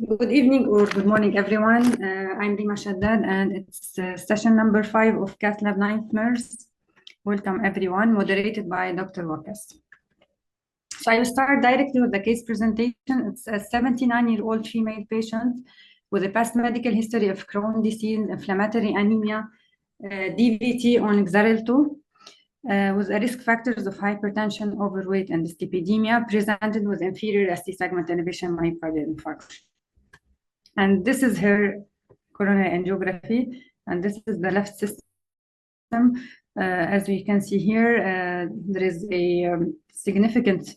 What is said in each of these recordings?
Good evening or good morning, everyone. I'm Rima Chaddad, and it's session number 5 of Cath Lab Nightmares. Welcome, everyone, moderated by Dr. Wakas. So I will start directly with the case presentation. It's a 79-year-old female patient with a past medical history of Crohn's disease, inflammatory anemia, DVT on Xarelto, with the risk factors of hypertension, overweight, and dyslipidemia, presented with inferior ST segment elevation myocardial infarction. And this is her coronary angiography, and this is the left system. As we can see here, there is a significant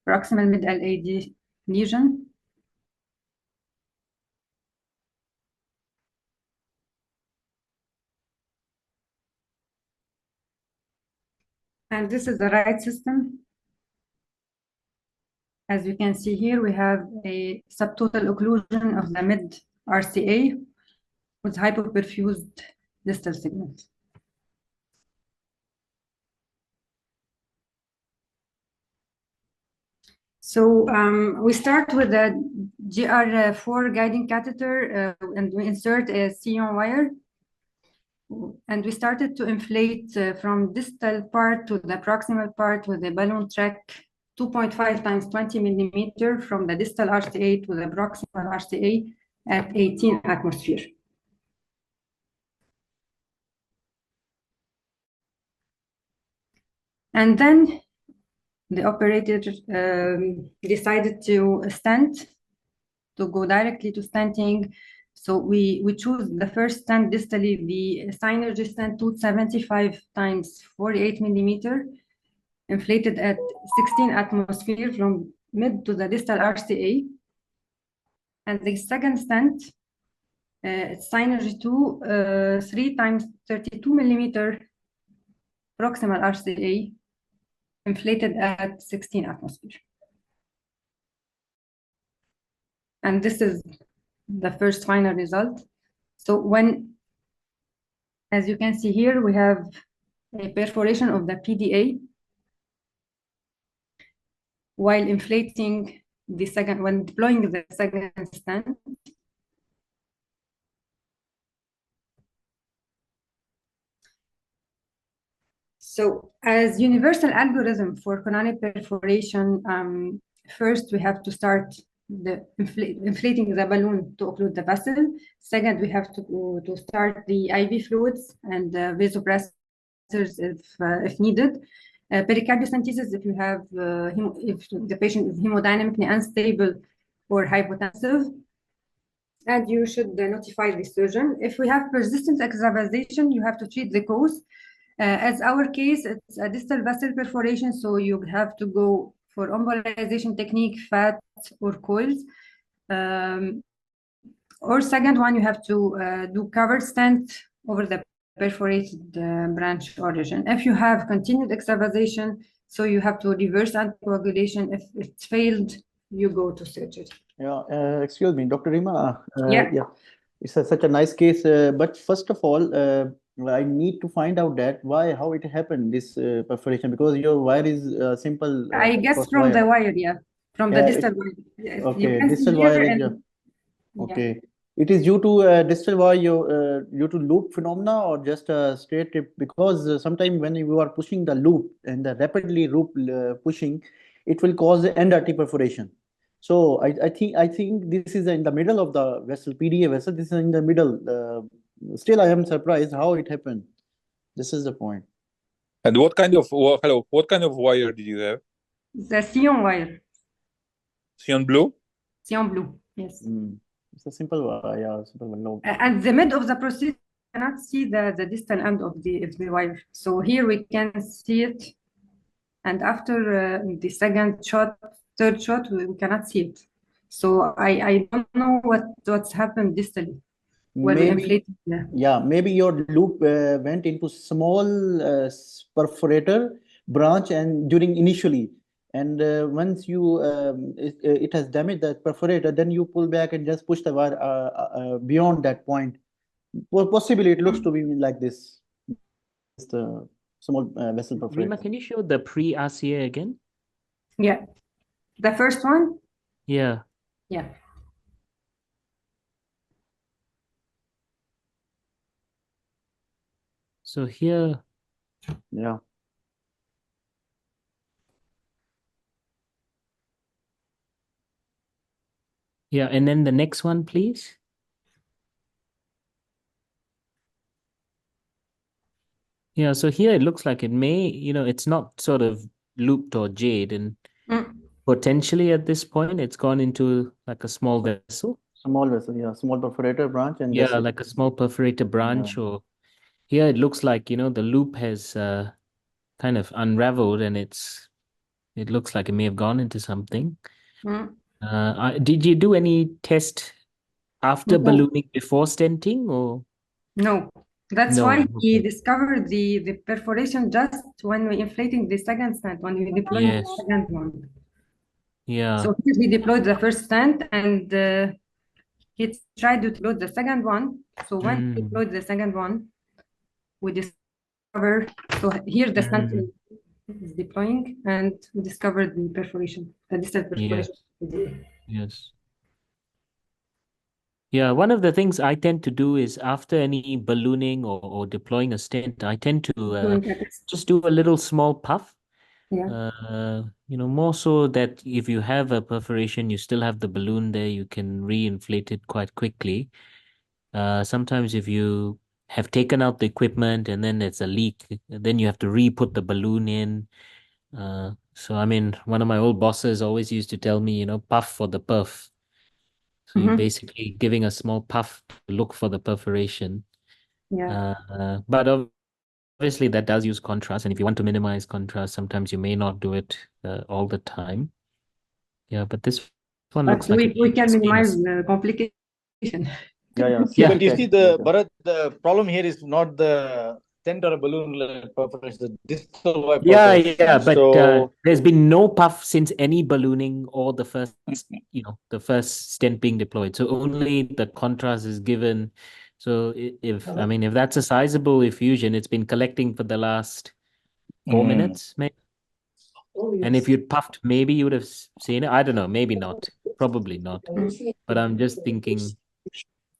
proximal mid-LAD lesion. And this is the right system. As you can see here, we have a subtotal occlusion of the mid-RCA with hypoperfused distal segment. So we start with the GR4 guiding catheter and we insert a Sion wire. And we started to inflate from distal part to the proximal part with a balloon track 2.5 times 20 millimeter from the distal RCA to the proximal RCA at 18 atmosphere. And then the operator decided to stent, to go directly to stenting. So we choose the first stent distally, the Synergy stent 275 times 48 millimeter, inflated at 16 atmosphere from mid to the distal RCA. And the second stent, Synergy 2, 3 times 32 millimeter proximal RCA, inflated at 16 atmosphere. And this is the first final result. So when, as you can see here, we have a perforation of the PDA while inflating the second, when deploying the second stent. So as universal algorithm for coronary perforation, first we have to start the inflating the balloon to occlude the vessel. Second, we have to start the IV fluids and vasopressors if needed. Pericardiocentesis if you have if the patient is hemodynamically unstable or hypotensive, and you should notify the surgeon. If we have persistent extravasation, you have to treat the cause. As our case, it's a distal vessel perforation, so you have to go for embolization technique, fat or coils. Or second one, you have to do covered stent over the perforated branch origin. If you have continued extravasation, so you have to reverse anticoagulation. If it's failed, you go to surgery. Yeah, excuse me, Dr. Rima. Yeah. It's such a nice case. But first of all, I need to find out that how it happened, this perforation, because your wire is simple. I guess from wire. the wire, yeah, from the distal wire. Okay, distal wire is okay. Yeah. It is due to distal wire, due to loop phenomena, or just a straight tip? Because sometimes when you are pushing the loop and the rapidly loop pushing, it will cause the end artery perforation. So I think this is in the middle of the vessel, PDA vessel. This is in the middle. Still, I am surprised how it happened. This is the point. And what kind of wire did you have? The Sion wire. Sion blue? Sion blue, yes. It's a simple wire, yeah, simple one. No. At the mid of the procedure, you cannot see the distal end of the wire. So here we can see it. And after the second shot, third shot, we cannot see it. So I don't know what's happened distally. Maybe, yeah, maybe your loop went into small perforator branch and initially, and once you it has damaged that perforator, then you pull back and just push the wire beyond that point. Possibly it looks to be like this. Just a small vessel perforator. Rima, can you show the pre-RCA again? Yeah, the first one. Yeah. Yeah. So here, Yeah. yeah, and then the next one, please. Yeah, so here it looks like it may, it's not sort of looped or jade, and potentially at this point it's gone into like a small vessel. Small vessel, yeah, small perforator branch, and that's Yeah, it. like a small perforator branch, or here it looks like, the loop has kind of unraveled, and it looks like it may have gone into something. Did you do any test after No. ballooning before stenting, or? No, that's No, why he okay. discovered the perforation just when we inflating the second stent, when we deployed Yes. the second one. Yeah. So here we deployed the first stent, and he tried to deploy the second one. So when we deployed the second one, we discovered, so here the stent is deploying, and we discovered the perforation, the distal perforation. Yes. Yeah, one of the things I tend to do is after any ballooning or deploying a stent, I tend to Doing a test. just do a little small puff. Yeah. More so that if you have a perforation, you still have the balloon there, you can re-inflate it quite quickly. Sometimes if you have taken out the equipment and then there's a leak, then you have to re-put the balloon in. So I mean, one of my old bosses always used to tell me, puff for the perf. So you're basically giving a small puff to look for the perforation. Yeah. But obviously that does use contrast, and if you want to minimize contrast, sometimes you may not do it all the time. Yeah, but this one But looks like it we can has been minimize the complication. Yeah. Yeah. But you see, Bharat, the problem here is not the tent or a balloon perforation, the distal wire perforation. But there's been no puff since any ballooning or the first, the first stent being deployed. So only the contrast is given. So if that's a sizable effusion, it's been collecting for the last 4 minutes, maybe. And if you'd puffed, maybe you would have seen it. I don't know, maybe not, probably not. But I'm just thinking.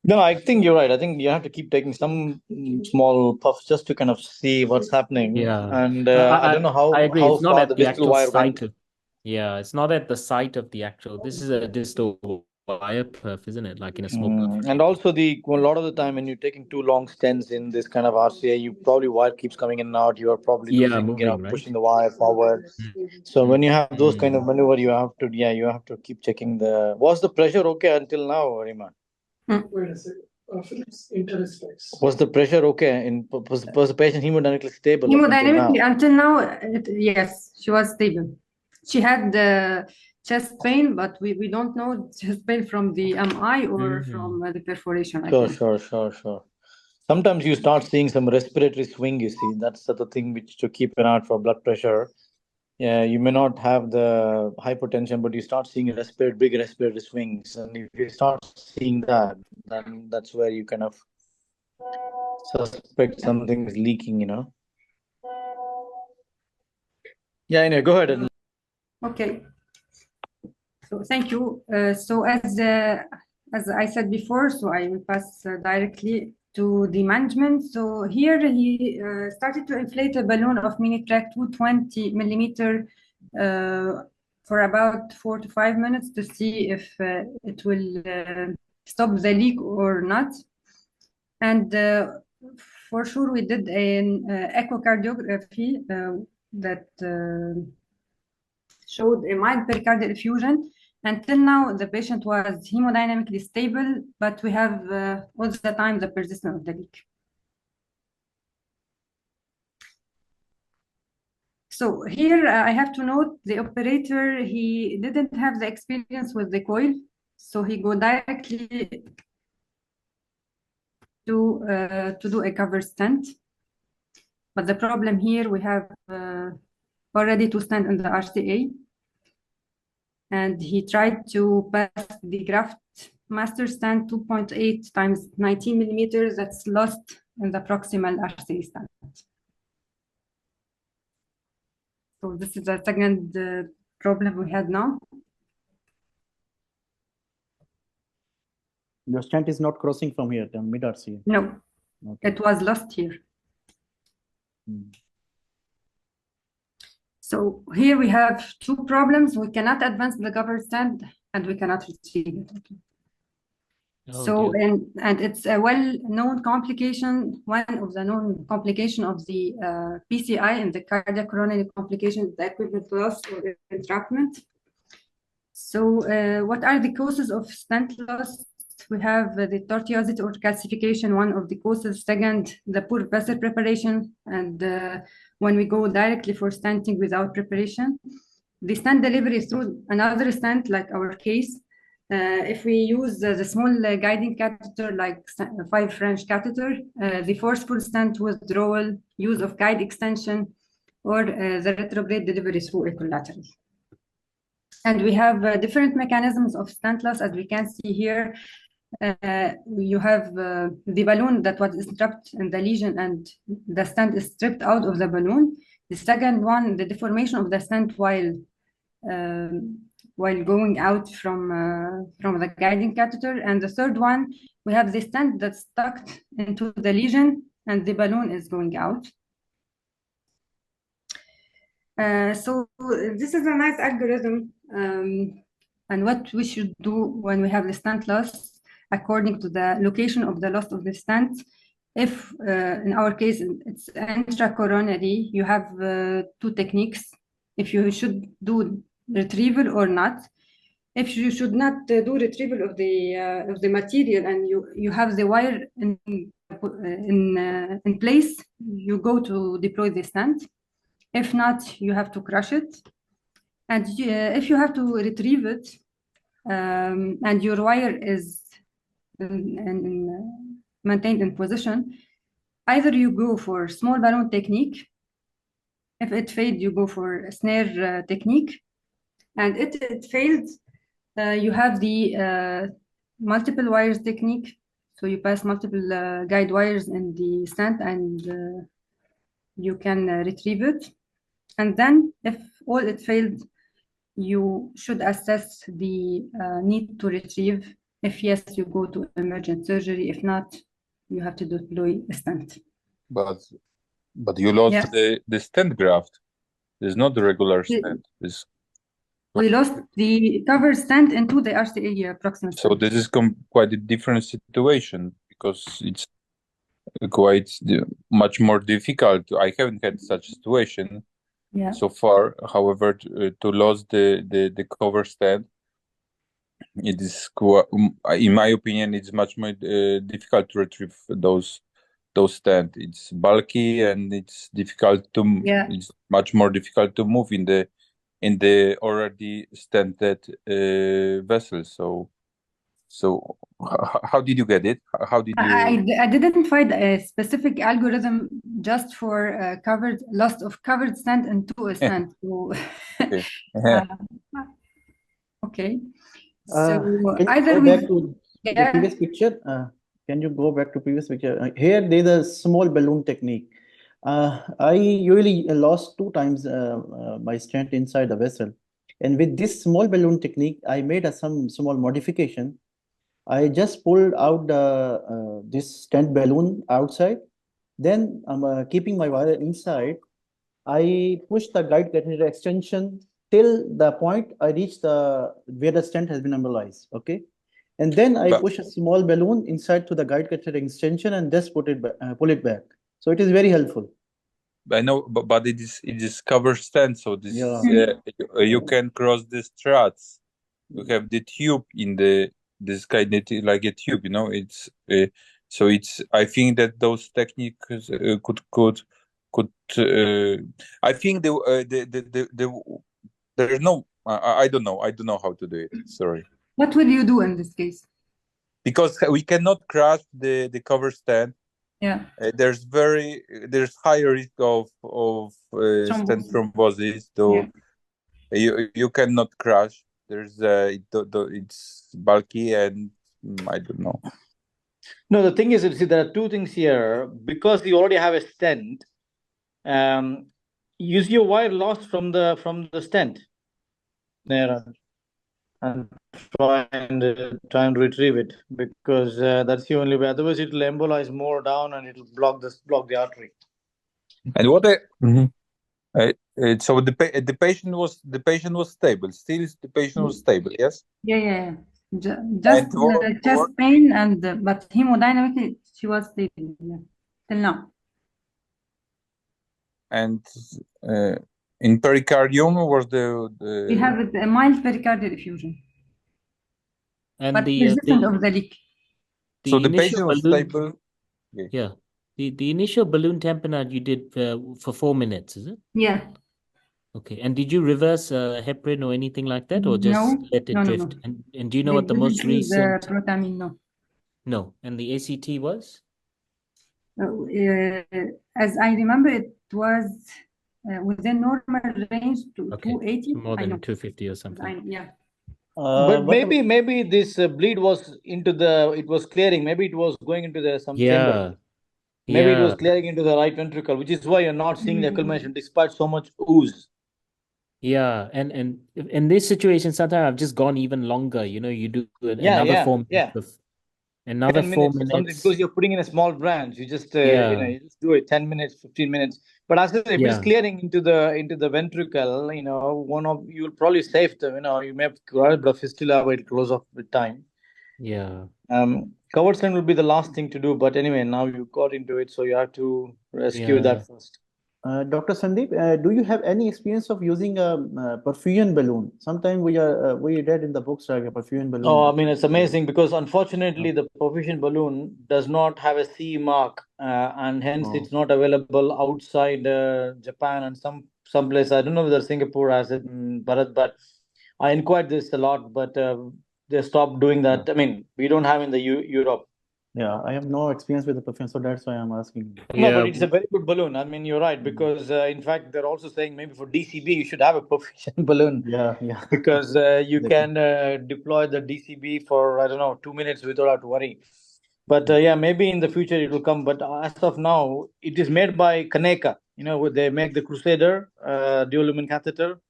No, I think you're right. I think you have to keep taking some small puffs just to kind of see what's happening. Yeah. And I don't know I agree. how It's not far at the the distal actual wire site went. it's not at the site of the actual. This is a distal wire perf, isn't it? Like in a small perf. And also a lot of the time when you're taking too long stents in this kind of RCA, you probably wire keeps coming in and out. You are probably losing, moving, right? pushing the wire forward. So when you have those kind of maneuver, you have to keep checking was the pressure okay until now, Rima? Was the pressure okay? Was the patient hemodynamically stable? Hemodynamically, until now, yes, she was stable. She had chest pain, but we don't know chest pain from the MI or from the perforation. Sure. Sometimes you start seeing some respiratory swing, you see. That's the thing which to keep an eye out for blood pressure. Yeah, you may not have the hypertension, but you start seeing big respiratory swings. And if you start seeing that, then that's where you kind of suspect something is leaking, Yeah, anyway, go ahead. Okay. So thank you. So as I said before, so I will pass directly to the management. So here he started to inflate a balloon of Minitrack 220 millimeter for about 4 to 5 minutes to see if it will stop the leak or not. And for sure, we did an echocardiography that showed a mild pericardial effusion. Until now, the patient was hemodynamically stable, but we have all the time the persistence of the leak. So here I have to note the operator, he didn't have the experience with the coil, so he go directly to do a cover stent. But the problem here, we have already 2 stents in the RCA. And he tried to pass the graft master stent 2.8 times 19 millimeters that's lost in the proximal RCA stent. So this is the second problem we had now. Your stent is not crossing from here, the mid RCA. No, Okay. it was lost here. So here we have two problems. We cannot advance the cover stand and we cannot retrieve it. Oh, So, dear. and it's a well-known complication. One of the known complication of the PCI in the cardiac coronary complication, the equipment loss or entrapment. So, what are the causes of stent loss? We have the tortuosity or calcification, one of the causes. Second, the poor vessel preparation, and when we go directly for stenting without preparation. The stent delivery through another stent, like our case. If we use the small guiding catheter, like 5 French catheter, the forceful stent withdrawal, use of guide extension, or the retrograde delivery through equilateral. And we have different mechanisms of stent loss, as we can see here. You have the balloon that was trapped in the lesion and the stent is stripped out of the balloon. The second one, the deformation of the stent while going out from the guiding catheter. And the third one, we have the stent that's stuck into the lesion and the balloon is going out. So this is a nice algorithm, and what we should do when we have the stent loss according to the location of the loss of the stent. If in our case it's intracoronary, you have two techniques. If you should do retrieval or not. If you should not do retrieval of the material and you have the wire in place, you go to deploy the stent. If not, you have to crush it. And if you have to retrieve it and your wire is maintained in position, either you go for small balloon technique. If it failed, you go for a snare technique. And if it failed, you have the multiple wires technique. So you pass multiple guide wires in the stent and you can retrieve it. And then if all it failed, you should assess the need to retrieve. If yes, you go to emergent surgery. If not, you have to deploy a stent. But you lost the stent graft. There's not the regular stent. We lost the cover stent into the RCA proximal. So this is quite a different situation because it's quite much more difficult. I haven't had such a situation so far. However, to lose the cover stent, it is, in my opinion, it's much more difficult to retrieve those stents. It's bulky and it's difficult to. It's much more difficult to move in the already stented vessel. So how did you get it? How did you? I didn't find a specific algorithm just for loss of covered stent into a stent. So, okay. So either we go back to the previous picture. Can you go back to previous picture? Here there's a small balloon technique. I usually lost 2 times my stent inside the vessel, and with this small balloon technique, I made some small modification. I just pulled out this stent balloon outside. Then I'm keeping my wire inside. I push the guide catheter extension till the point I reach where the stent has been embolized. Okay, and then I push a small balloon inside to the guide catheter extension and just pull it back. So it is very helpful. I know, but it is cover stent, so this you can cross the struts. You have the tube in this kind of like a tube, you know. It's so it's. I think that those techniques could. I think there is no. I don't know. I don't know how to do it. Sorry. What will you do in this case? Because we cannot crush the cover stent. Yeah. There's high risk of stent thrombosis. Though you cannot crush. There's it's bulky and I don't know. No, the thing is, see, there are 2 things here. Because you already have a stent, use your wire lost from the stent there and try and retrieve it, because that's the only way. Otherwise, it will embolize more down and it will block the artery. And what so the patient was stable. Still, the patient was stable. Yes. Yeah. Just And chest pain, and but hemodynamically she was stable, till now. And in pericardium was We have a mild pericardial effusion, And but resistant of the leak. so the initial patient was balloon, stable. yeah. The initial balloon tamponade you did for 4 minutes, is it? Yeah. Okay. And did you reverse heparin or anything like that, or just let it drift? No. And do you know what the most recent? Protamine, no. No. And the ACT was? As I remember, it was within normal range to Okay. 280. More than 250 or something. Yeah. But maybe this bleed was it was clearing. Maybe it was going into some chamber. Maybe it was clearing into the right ventricle, which is why you're not seeing the accumulation despite so much ooze. Yeah, and in this situation, sometimes I've just gone even longer. You do another 4 minutes. Another 4 minutes. Because you're putting in a small branch. You just you just do it 10 minutes, 15 minutes. But as I said, if it's clearing into the ventricle, you'll probably save them. You may have got a fistula, but it'll close off with time. Yeah. Covered stent will be the last thing to do, but anyway, now you got into it, so you have to rescue that first. Dr. Sandeep, do you have any experience of using a perfusion balloon? Sometimes we read in the books like a perfusion balloon. Oh, I mean, it's amazing because unfortunately the perfusion balloon does not have a CE mark, and hence it's not available outside Japan and some place. I don't know whether Singapore has it, Bharat, but I inquired this a lot, but they stopped doing that. I mean, we don't have in the Europe. Yeah, I have no experience with the perfusion, so that's why I'm asking. No, but it's a very good balloon. I mean, you're right, because in fact, they're also saying maybe for DCB, you should have a perfusion balloon. Yeah. Because you can deploy the DCB for, I don't know, 2 minutes without having to worry. But yeah, maybe in the future it will come. But as of now, it is made by Kaneka. They make the Crusader dual lumen catheter.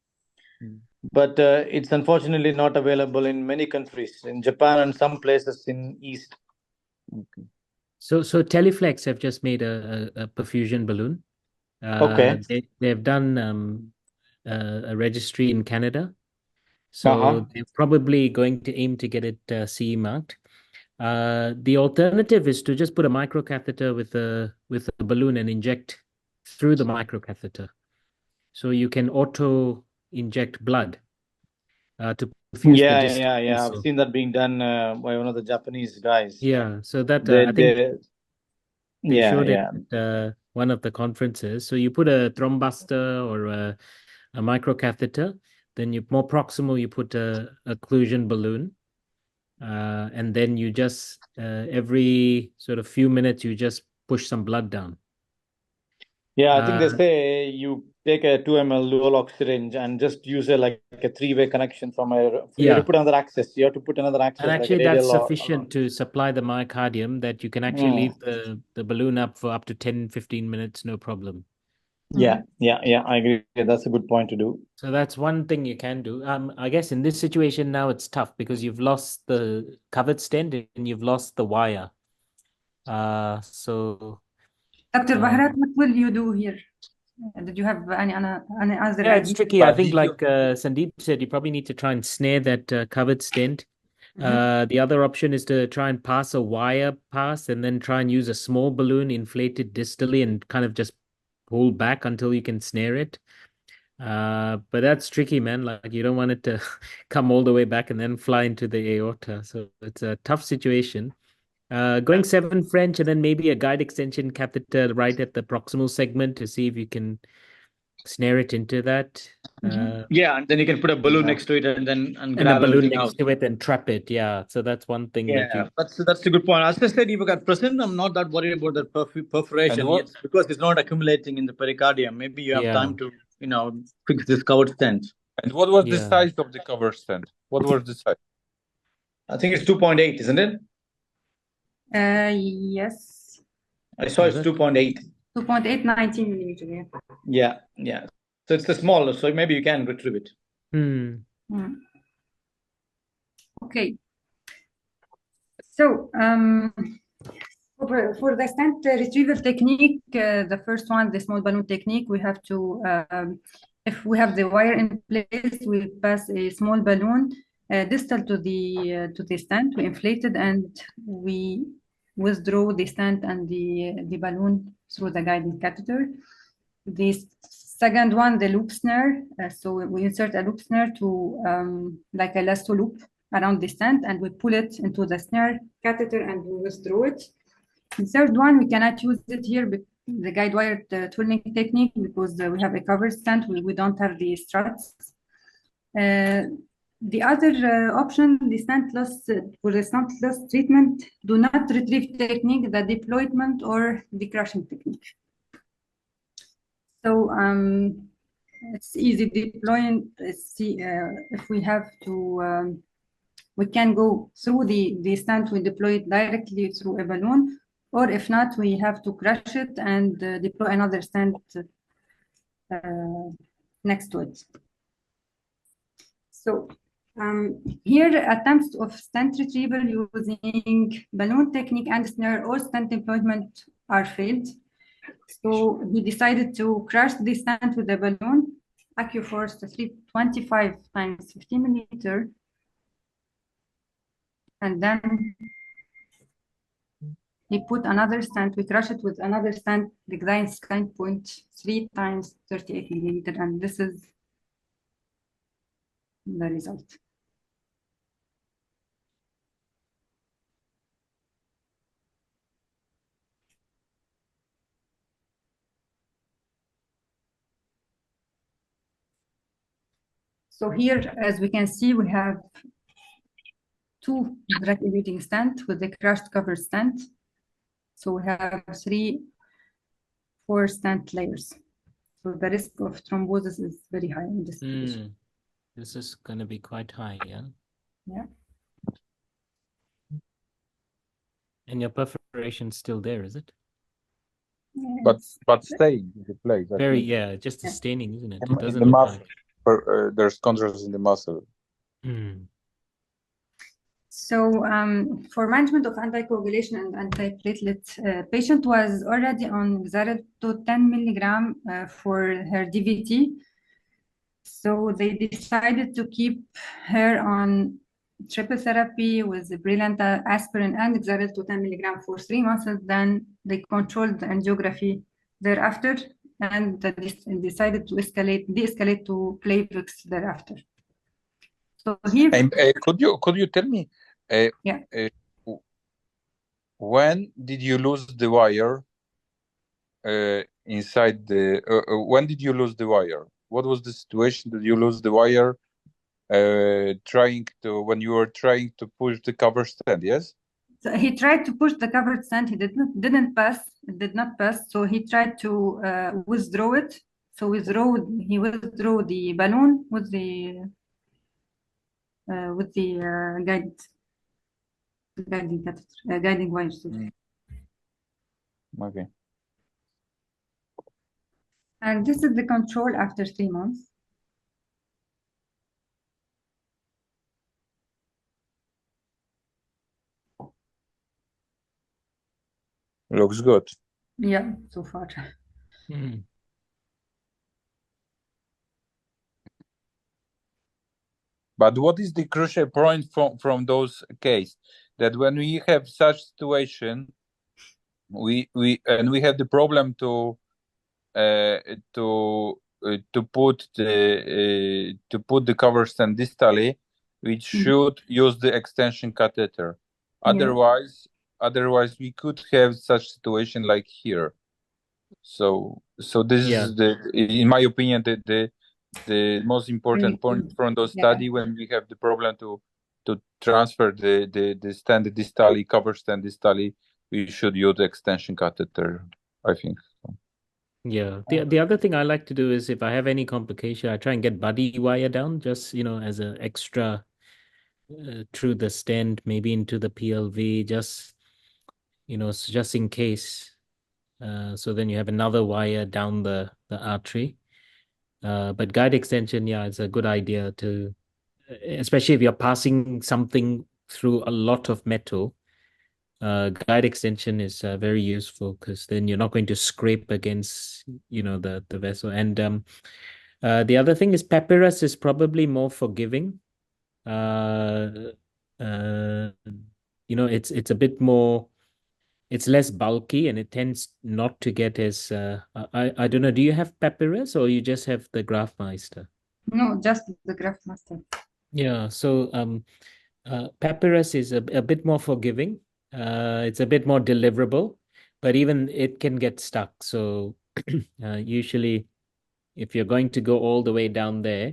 But it's unfortunately not available in many countries, in Japan and some places in East. Okay. So Teleflex have just made a perfusion balloon. Okay. They've done a registry in Canada. So they're probably going to aim to get it CE marked. The alternative is to just put a microcatheter with a balloon and inject through the microcatheter. So you can auto inject blood to perfuse the distal. Yeah. I've seen that being done by one of the Japanese guys. Yeah. So that I think they showed it at one of the conferences. So you put a thrombuster or a microcatheter, then more proximal, you put a occlusion balloon. And then you just every sort of few minutes you just push some blood down. Yeah, I think they say you take a 2 ml dual ox syringe and just use like a 3-way connection from you have to put another access. You have to put another access. And actually, like that's sufficient to supply the myocardium, that you can actually leave the balloon up for up to 10-15 minutes, no problem. Yeah, I agree. That's a good point to do. So that's one thing you can do. I guess in this situation now it's tough because you've lost the covered stent and you've lost the wire. So Dr. Bahrat, what will you do here? Did you have any other Yeah, it's idea? tricky. I think like Sandeep said, you probably need to try and snare that covered stent. The other option is to try and pass a wire pass and then try and use a small balloon inflated distally and kind of just pull back until you can snare it. But that's tricky, man. Like you don't want it to come all the way back and then fly into the aorta. So it's a tough situation. Going 7 French and then maybe a guide extension catheter right at the proximal segment to see if you can snare it into that. Yeah, and then you can put a balloon next to it and a balloon next to it and trap it. Yeah, so that's one thing that's a good point. As I said, if at present, I'm not that worried about the perforation because it's not accumulating in the pericardium. Maybe you have time to fix this covered stent. And what was the size of the covered stent? What was the size? I think it's 2.8, isn't it? Yes. I saw it's 2.8. 2.8, 19 millimeter. Yeah. So it's the small, so maybe you can retrieve it. Okay. So For the stent retrieval technique, the first one, the small balloon technique, we have to, if we have the wire in place, we pass a small balloon distal to the stent, we inflate it, and we withdraw the stent and the balloon through the guiding catheter. The second one, the loop snare. So we insert a loop snare to like a lasso loop around the stent, and we pull it into the snare catheter and we withdraw it. The third one, we cannot use it here, the guide wire twirling technique, because we have a covered stent, we don't have the struts. The other option, the stent loss, for the stent loss treatment, do not retrieve technique, the deployment or the crushing technique. So it's easy deploying. See, if we have to, we can go through the stent, we deploy it directly through a balloon, or if not, we have to crush it and deploy another stent next to it. So here, attempts of stent retrieval using balloon technique and snare or stent deployment are failed. So he decided to crush the stent with the balloon, AccuForce 325 times 15 millimeter, and then he put another stent, we crush it with another stent, the design point 3 times 38 millimeter, and this is the result. So here, as we can see, we have two drug-eluting stents with the crushed cover stent. So we have 4 stent layers. So the risk of thrombosis is very high in this condition. This is going to be quite high, yeah? Yeah. And your perforation's still there, is it? But staying in the place. Very, yeah, just the staining, isn't it? It doesn't the look muscle. like... There's contrast in the muscle. So for management of anticoagulation and antiplatelet, patient was already on Xarelto 10 milligram for her DVT. So they decided to keep her on triple therapy with brilliant aspirin and Xarelto 10 milligram for 3 months. Then they controlled the angiography thereafter and decided to de-escalate to Plavix thereafter. So here, and could you tell me, when did you lose the wire inside the? When did you lose the wire? What was the situation that you lose the wire? When you were trying to push the cover stent, yes? So he tried to push the covered stent. He didn't pass. It did not pass. So he tried to withdraw it. So he withdrew the balloon with the guiding wire. Okay. And this is the control after 3 months. Looks good. Yeah, so far. But what is the crucial point from those cases? That when we have such situation, we have the problem to put the cover stent distally, which should use the extension catheter. Otherwise we could have such situation like here. So this is in my opinion, the most important point from the study when we have the problem to transfer the stent distally, cover stent distally, we should use the extension catheter, I think. Yeah. The other thing I like to do is if I have any complication, I try and get buddy wire down, just, as an extra through the stent, maybe into the PLV, just in case. So then you have another wire down the artery. But guide extension, it's a good idea to, especially if you're passing something through a lot of metal, guide extension is very useful because then you're not going to scrape against, the vessel. And the other thing is papyrus is probably more forgiving. Uh, uh, it's a bit more, it's less bulky and it tends not to get as I don't know. Do you have papyrus or you just have the Graphmeister? No, just the Graph Master. Yeah, so papyrus is a bit more forgiving. It's a bit more deliverable, but even it can get stuck. So usually, if you're going to go all the way down there,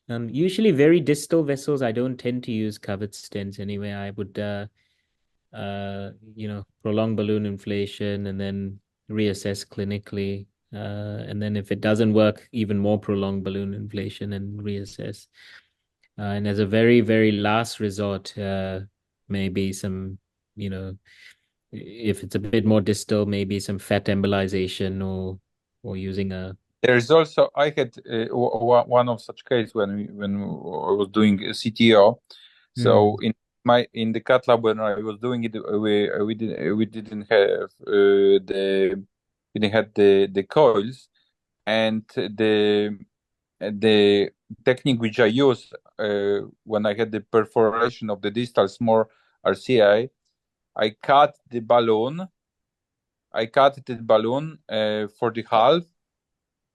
usually very distal vessels, I don't tend to use covered stents anyway. I would, prolong balloon inflation and then reassess clinically. And then if it doesn't work, even more prolonged balloon inflation and reassess. And as a very, very last resort, maybe some, if it's a bit more distal, maybe some fat embolization or using a. There is also I had one of such case when I was doing a CTO. So in the cat lab when I was doing it, we didn't have we didn't have the coils, and the technique which I use when I had the perforation of the distal small RCA, I cut the balloon. I cut the balloon for the half,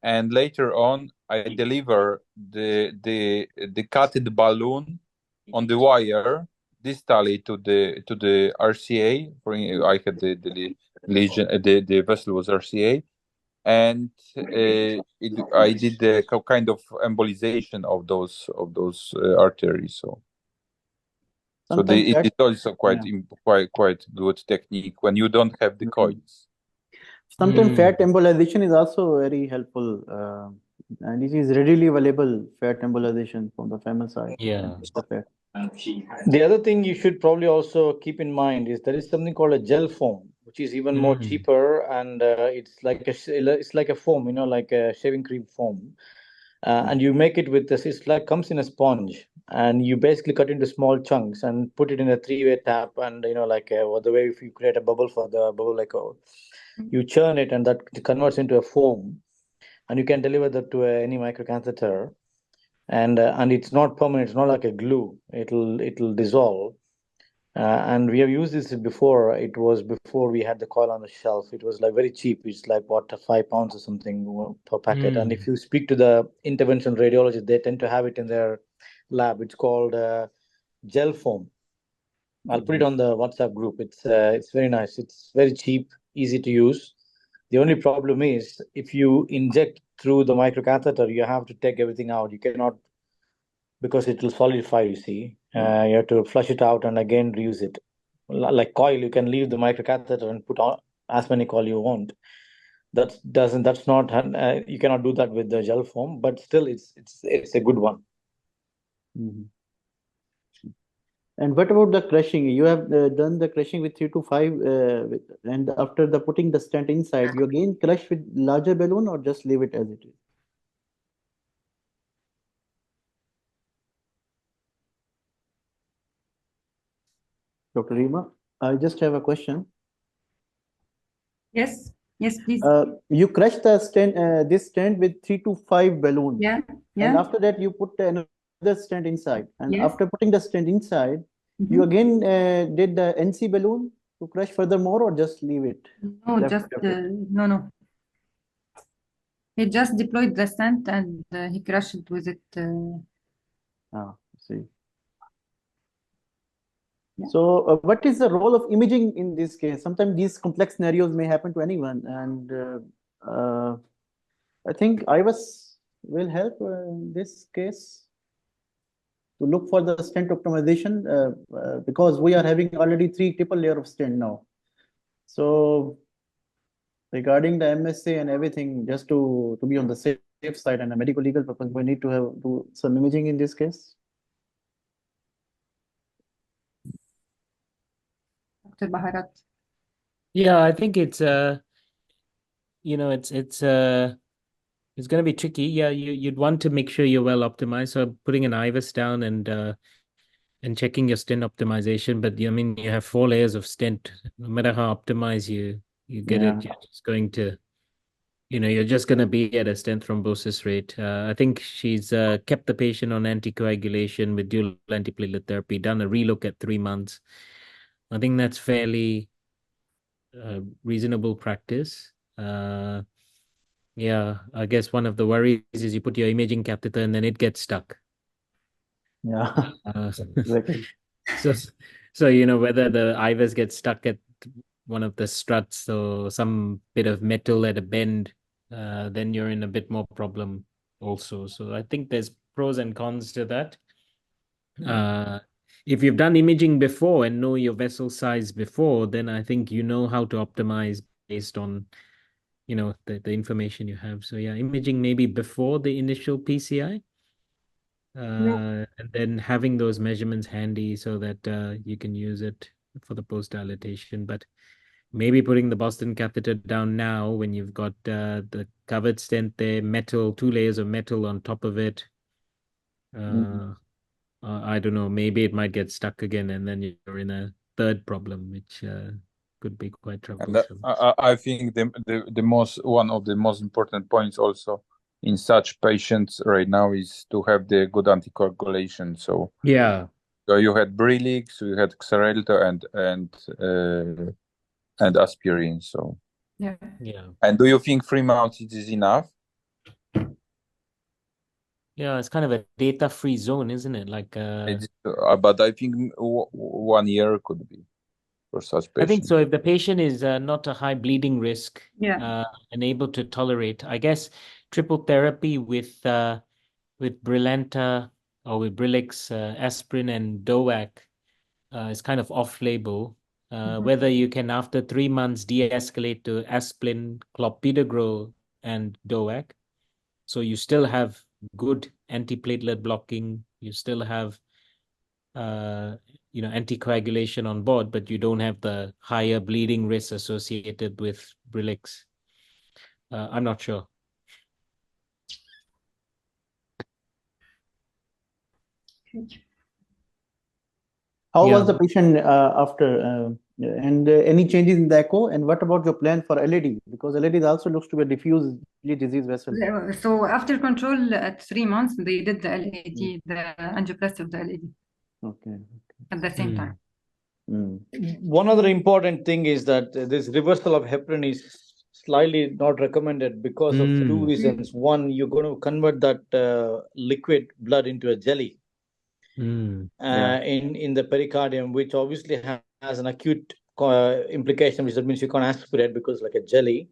and later on I deliver the cutted balloon on the wire distally to the RCA. I had the lesion, the vessel was RCA, and I did the kind of embolization of those arteries. So it is also quite good technique when you don't have the coils. Sometimes fat embolization is also very helpful, and it is readily available. Fat embolization from the femoral side. Yeah. The other thing you should probably also keep in mind is there is something called a gel foam, which is even more cheaper, and it's like a foam, like a shaving cream foam, and you make it with this. It's like comes in a sponge, and you basically cut into small chunks and put it in a three-way tap, and the way if you create a bubble for the bubble you churn it, and that converts into a foam, and you can deliver that to any microcatheter. And it's not permanent. It's not like a glue. It'll dissolve. And we have used this before. It was before we had the coil on the shelf. It was like very cheap. It's like what, 5 pounds or something per packet. And if you speak to the interventional radiologist, they tend to have it in their lab. It's called gel foam. I'll put it on the WhatsApp group. It's very nice. It's very cheap, easy to use. The only problem is if you inject through the microcatheter, you have to take everything out. You cannot, because it will solidify, you see. You have to flush it out and again reuse it. Like coil, you can leave the microcatheter and put on as many coil you want. You cannot do that with the gel foam, but still it's a good one. And what about the crushing? You have done the crushing with 3 to 5, and after the putting the stent inside, you again crush with larger balloon or just leave it as it is? Dr. Rima, I just have a question. Yes, please. You crush the stent, this stent with 3 to 5 balloons. Yeah. And after that, you put another stent inside. And Yes. after putting the stent inside, you again did the NC balloon to crush furthermore, or just leave it? No, no. He just deployed the stent and he crushed with it. See. Yeah. So, what is the role of imaging in this case? Sometimes these complex scenarios may happen to anyone, and I think IVUS will help in this case to look for the stent optimization because we are having already 3 triple layer of stent now. So, regarding the MSA and everything, just to be on the safe side and a medical legal purpose, we need to do some imaging in this case. Dr. Baharat. Yeah, I think it's it's going to be tricky. Yeah, you'd want to make sure you're well optimized. So putting an IVUS down and and checking your stent optimization. But I mean, you have 4 layers of stent. No matter how optimized you get Yeah. it, you're just going to, you're just going to be at a stent thrombosis rate. I think she's kept the patient on anticoagulation with dual antiplatelet therapy, done a relook at 3 months. I think that's fairly reasonable practice. Yeah, I guess one of the worries is you put your imaging catheter and then it gets stuck. Yeah. Exactly. So whether the IVUS gets stuck at one of the struts or some bit of metal at a bend, then you're in a bit more problem also. So I think there's pros and cons to that. If you've done imaging before and know your vessel size before, then I think you know how to optimize based on the information you have. So yeah, imaging maybe before the initial PCI. And then having those measurements handy so that you can use it for the post dilatation. But maybe putting the Boston catheter down now when you've got the covered stent there, metal, 2 layers of metal on top of it. I don't know, maybe it might get stuck again and then you're in a third problem, which could be quite troublesome. And I think one of the most important points also in such patients right now is to have the good anticoagulation. So yeah, you had Brilic, you had Xarelto and aspirin. So Yeah. and do you think 3 months is enough? Yeah, it's kind of a data-free zone, isn't it? Like, But I think 1 year could be for such patients. I think so. If the patient is not a high bleeding risk, Yeah. and able to tolerate, I guess triple therapy with Brilinta or with Brilics, aspirin and DOAC is kind of off-label. Whether you can, after 3 months, de-escalate to aspirin, clopidogrel, and DOAC, so you still have good antiplatelet blocking, you still have anticoagulation on board, but you don't have the higher bleeding risk associated with Brilics. I'm not sure. How Yeah. was the patient after, and any changes in the echo? And what about your plan for LAD? Because LAD also looks to be a diffuse disease vessel. So after control at 3 months, they did the LAD, the angioplasty of the LAD Okay. at the same time. One other important thing is that this reversal of heparin is slightly not recommended because of 2 reasons. One, you're going to convert that liquid blood into a jelly in the pericardium, which obviously has an acute implication, which means you can't aspirate because like a jelly.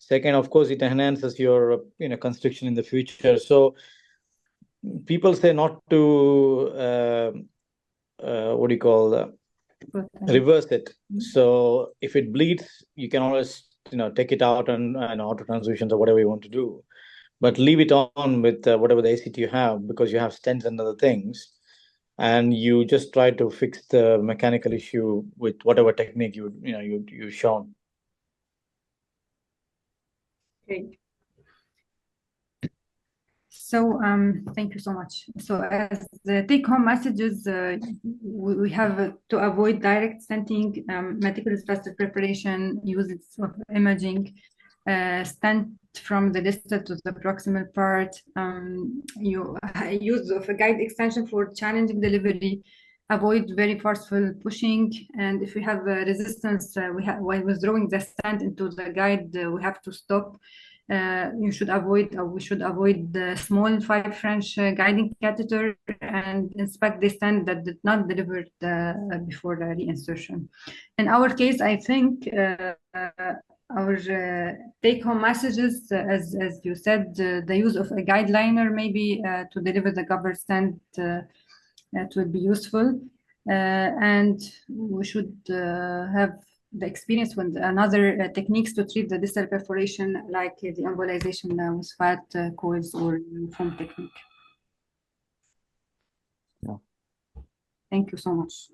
Second, of course, it enhances your constriction in the future. So people say not to reverse it. So if it bleeds, you can always take it out and auto transfusions or whatever you want to do, but leave it on with whatever the ACT you have, because you have stents and other things, and you just try to fix the mechanical issue with whatever technique you've shown. Okay. So thank you so much. So as the take-home messages, we have to avoid direct stenting, meticulous vessel preparation, use of imaging, stent from the distal to the proximal part, use of a guide extension for challenging delivery, avoid very forceful pushing, and if we have resistance, while withdrawing the stent into the guide, we have to stop. We should avoid the small 5 French guiding catheter and inspect the stent that did not deliver before the reinsertion. In our case, I think our take-home messages, as you said, the use of a guide liner maybe to deliver the covered stent that would be useful, and we should have the experience with another techniques to treat the distal perforation, like the embolization with fat coils or foam technique. Yeah. Thank you so much.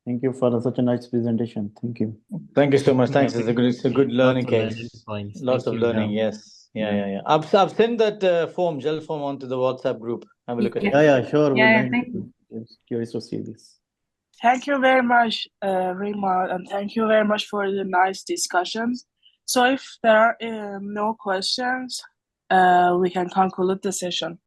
Thank you for such a nice presentation. Thank you. Thank you so much. Thanks. It's a good learning case. Lots of learning. Yes. Yeah. I've sent that gel form onto the WhatsApp group. Have a look at it. Yeah, sure. Yeah, thank you. Curious to see this. Thank you very much, Rima, and thank you very much for the nice discussions. So if there are no questions, we can conclude the session.